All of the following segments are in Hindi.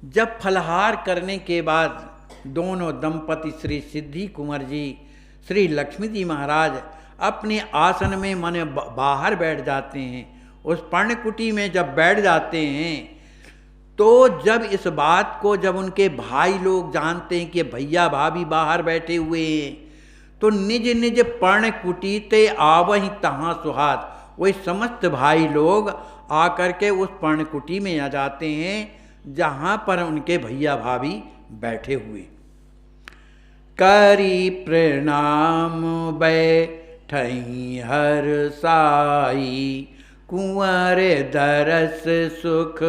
जब फलहार करने के बाद दोनों दंपति श्री सिद्धि कुंवर जी, श्री लक्ष्मी जी महाराज अपने आसन में माने बाहर बैठ जाते हैं। उस पर्णकुटी में जब बैठ जाते हैं तो जब इस बात को जब उनके भाई लोग जानते हैं कि भैया भाभी बाहर बैठे हुए हैं, तो निज निज पर्णकुटी ते आवहि तहाँ सुहात, वही समस्त भाई लोग आकर के उस पर्णकुटी में आ जाते हैं जहाँ पर उनके भैया भाभी बैठे हुए। करी प्रणाम बैठई हर साई, कुंवर दरस सुख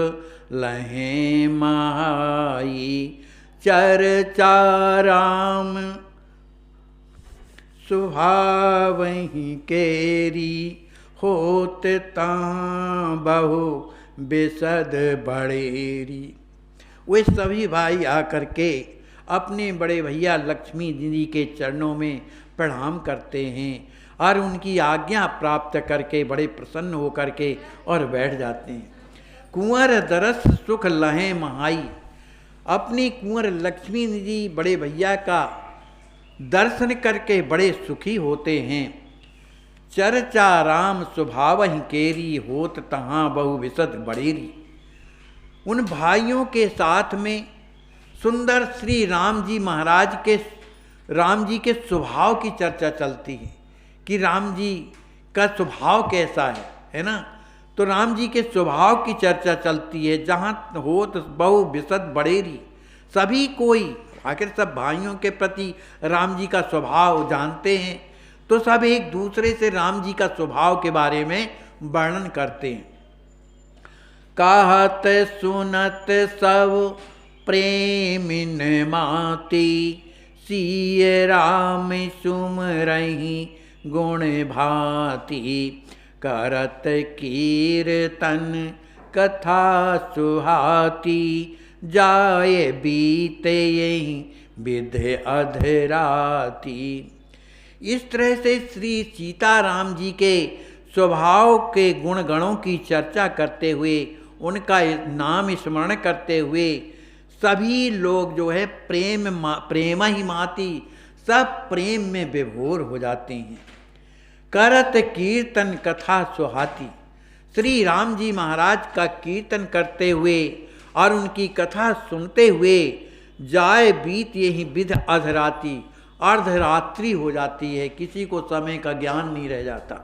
लहे महाई। चर्चा राम सुभावहि केरी, होत तां बहु बिसद बड़ेरी। वे सभी भाई आकर के अपने बड़े भैया लक्ष्मी जी के चरणों में प्रणाम करते हैं और उनकी आज्ञा प्राप्त करके बड़े प्रसन्न होकर के और बैठ जाते हैं। कुंवर दरस सुख लहे महाई, अपनी कुंवर लक्ष्मी जी बड़े भैया का दर्शन करके बड़े सुखी होते हैं। चर्चा राम स्वभावहि केरी, होत तहाँ बहु विसद बड़ेरी। उन भाइयों के साथ में सुंदर श्री राम जी महाराज के, राम जी के स्वभाव की चर्चा चलती है कि राम जी का स्वभाव कैसा है ना। तो राम जी के स्वभाव की चर्चा चलती है। जहाँ होत बहु विसद बड़ेरी, सभी कोई आखिर सब भाइयों के प्रति राम जी का स्वभाव जानते हैं, तो सब एक दूसरे से राम जी का स्वभाव के बारे में वर्णन करते हैं। कहत सुनत सब प्रेमिन माती, सिय राम सुमरहि गुण भांति। करत कीर्तन कथा सुहाती, जाए बीते यही विधि अधराती। इस तरह से श्री सीताराम जी के स्वभाव के गुण गणों की चर्चा करते हुए, उनका नाम स्मरण करते हुए सभी लोग जो है प्रेम ही माती, सब प्रेम में विभोर हो जाते हैं। करत कीर्तन कथा सुहाती, श्री राम जी महाराज का कीर्तन करते हुए और उनकी कथा सुनते हुए जाए बीत यही विध अधराती, अर्धरात्रि हो जाती है, किसी को समय का ज्ञान नहीं रह जाता।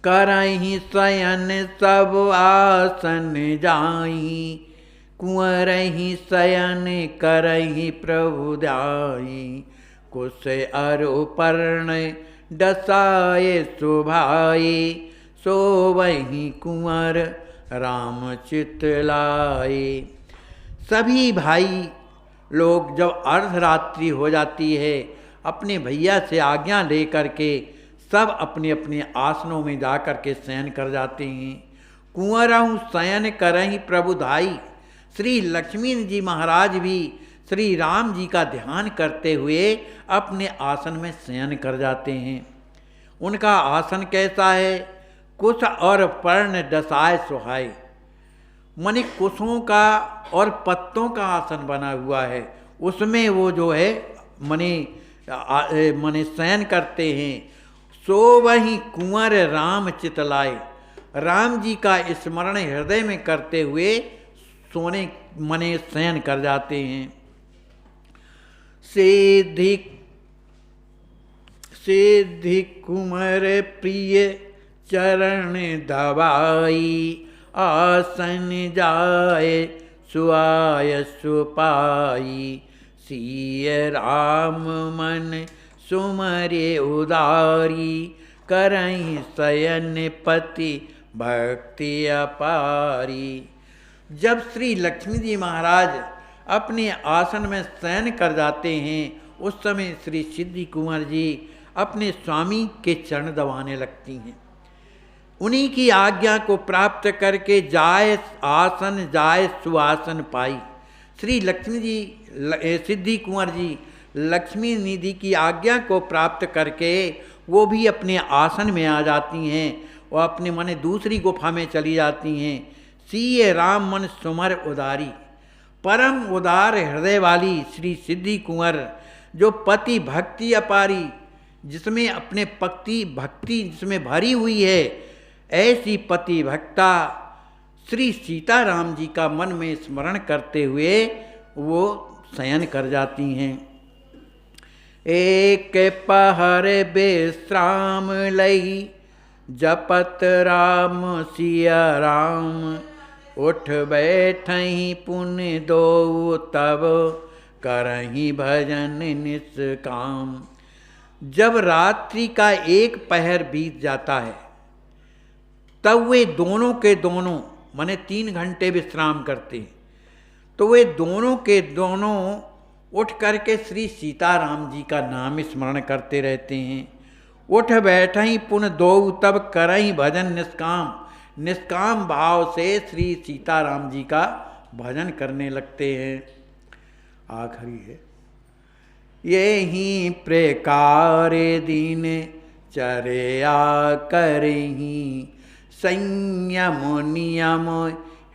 करहि शयन सब आसन जाई, कुंवरहि शयन करहि प्रभु ध्याई। कुश अरु पर्ण डसाए शोभाए, सोवहि कुंवर राम चित लाए। सभी भाई लोग जब अर्धरात्रि हो जाती है, अपने भैया से आज्ञा लेकर के सब अपने अपने आसनों में जाकर के शयन कर जाते हैं। कुंवरहु शयन करहि प्रभु धाई, श्री लक्ष्मी जी महाराज भी श्री राम जी का ध्यान करते हुए अपने आसन में शयन कर जाते हैं। उनका आसन कैसा है? कुश और पर्ण डसाए सुहाए, माने कुशों का और पत्तों का आसन बना हुआ है, उसमें वो जो है मने शयन करते हैं। सो वही कुंवर राम चितलाए, राम जी का स्मरण हृदय में करते हुए सोने मने शयन कर जाते हैं। सिद्धि कुंवर प्रिय चरण दबाई, आसन जाए सुआय सुपाई। सिय राम मन सुमरे उदारी, करहि शयन पति भक्ति अपारी। जब श्री लक्ष्मी जी महाराज अपने आसन में शयन कर जाते हैं, उस समय श्री सिद्धि कुंवर जी अपने स्वामी के चरण दबाने लगती हैं। उन्हीं की आज्ञा को प्राप्त करके जाए आसन जाए सुआसन पाई। श्री लक्ष्मी जी सिद्धि कुंवर जी लक्ष्मी निधि की आज्ञा को प्राप्त करके वो भी अपने आसन में आ जाती हैं और अपने मन दूसरी गुफा में चली जाती हैं। सीए राम मन सुमर उदारी, परम उदार हृदय वाली श्री सिद्धि कुंवर, जो पति भक्ति अपारी, जिसमें अपने पति भक्ति जिसमें भरी हुई है, ऐसी पति भक्ता श्री सीताराम जी का मन में स्मरण करते हुए वो शयन कर जाती हैं। एक पहर विश्राम लई, जपत राम सिया राम, उठ बैठही पुण्य दो तब, करही भजन निष्काम। जब रात्रि का एक पहर बीत जाता है, तब वे दोनों के दोनों माने 3 घंटे विश्राम करते हैं, तो वे दोनों के दोनों उठ करके श्री सीताराम जी का नाम स्मरण करते रहते हैं। उठ बैठही पुन दो तब करही भजन निष्काम, निष्काम भाव से श्री सीताराम जी का भजन करने लगते हैं। आखिरी है, यही प्रकार दीन चर्या करही, संयम नियम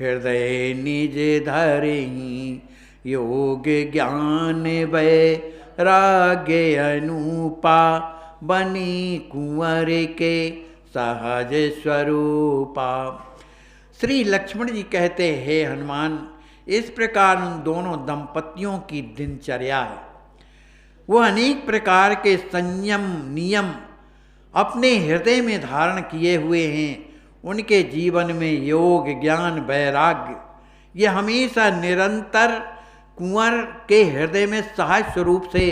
हृदय निज धरही, योग ज्ञान वैराग्य अनुपा, बनी कुंवर के सहज स्वरूपा। श्री लक्ष्मण जी कहते हैं, हनुमान, इस प्रकार उन दोनों दंपतियों की दिनचर्या है। वो अनेक प्रकार के संयम नियम अपने हृदय में धारण किए हुए हैं। उनके जीवन में योग ज्ञान वैराग्य ये हमेशा निरंतर कुंवर के हृदय में सहज स्वरूप से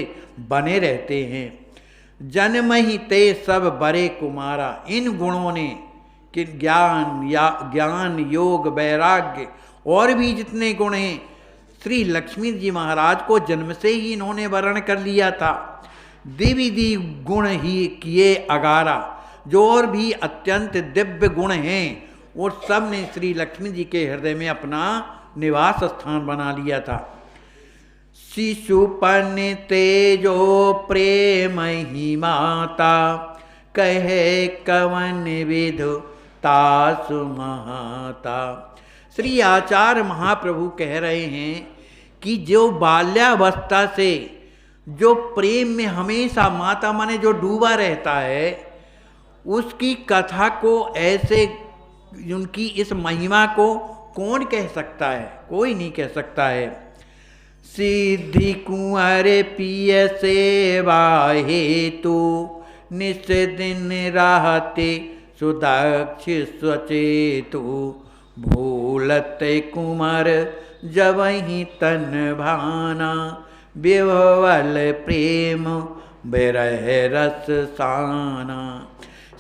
बने रहते हैं। जन्म ही ते सब बड़े कुमारा, इन गुणों ने कि ज्ञान योग वैराग्य और भी जितने गुण हैं, श्री लक्ष्मी जी महाराज को जन्म से ही इन्होंने वर्ण कर लिया था। दिव्य गुण ही किए अगारा, जो और भी अत्यंत दिव्य गुण हैं वो सब ने श्री लक्ष्मी जी के हृदय में अपना निवास स्थान बना लिया था। शिशुपन तेजो प्रेम ही माता, कहे कवन विधु तासु महाता। श्री आचार्य महाप्रभु कह रहे हैं कि जो बाल्यावस्था से जो प्रेम में हमेशा माता माने जो डूबा रहता है, उसकी कथा को ऐसे उनकी इस महिमा को कौन कह सकता है? कोई नहीं कह सकता है। सिद्धि कुंवर पिय सेवा हेतु, निस दिन रहते सुदक्ष स्वचेतु, भूलत कुंवर जबहि तन भाना, विह्वल प्रेम बिरह रस साना।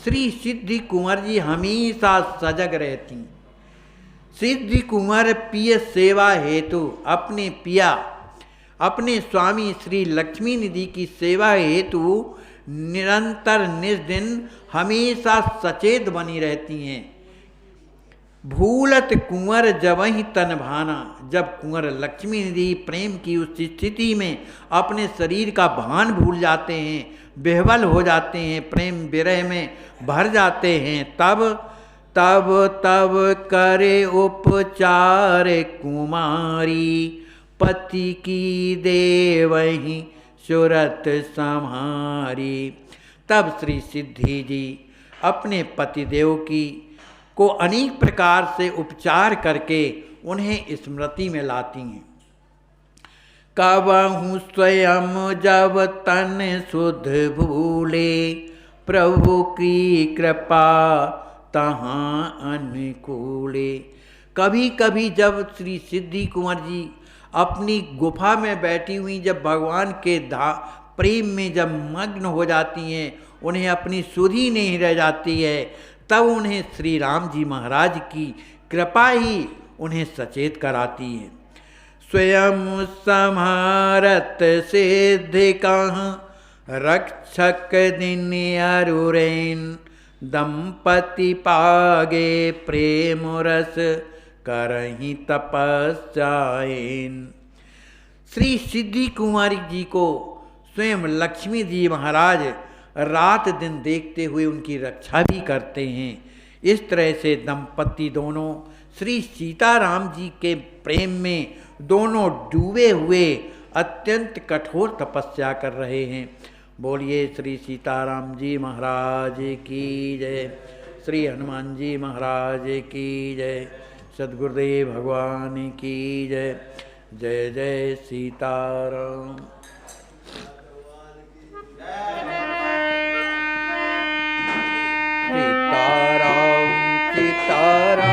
श्री सिद्धि कुंवर जी हमेशा सजग रहती। सिद्धि कुंवर पिय सेवा हेतु अपने पिया अपने स्वामी श्री लक्ष्मी निधि की सेवा हेतु निरंतर निस्दिन हमेशा सचेत बनी रहती हैं। भूलत कुंवर जबहि तन भाना, जब कुंवर लक्ष्मी निधि प्रेम की उस स्थिति में अपने शरीर का भान भूल जाते हैं, बेहवल हो जाते हैं, प्रेम विरह में भर जाते हैं, तब करे उपचार कुमारी, पति की देवहि सुरत सम्हारी। तब श्री सिद्धि जी अपने पतिदेव की को अनेक प्रकार से उपचार करके उन्हें स्मृति में लाती हैं। कबहु स्वयं जब तन सुध भूले, प्रभु की कृपा तहाँ अनुकूले। कभी कभी जब श्री सिद्धि कुंवर जी अपनी गुफा में बैठी हुई जब भगवान के प्रेम में जब मग्न हो जाती हैं, उन्हें अपनी सुध ही नहीं रह जाती है, तब उन्हें श्री राम जी महाराज की कृपा ही उन्हें सचेत कराती है। स्वयं समारत सिद्धि कहाँ, रक्षक दिन अरुरेन, दंपति पागे प्रेम रस करही तपस्यायन। श्री सिद्धि कुमारी जी को स्वयं लक्ष्मी जी महाराज रात दिन देखते हुए उनकी रक्षा भी करते हैं। इस तरह से दंपति दोनों श्री सीताराम जी के प्रेम में दोनों डूबे हुए अत्यंत कठोर तपस्या कर रहे हैं। बोलिए श्री सीताराम जी महाराज की जय, श्री हनुमान जी महाराज की जय, सद्गुरुदेव भगवान की जय। जय जय सीताराम। सीताराम सीताराम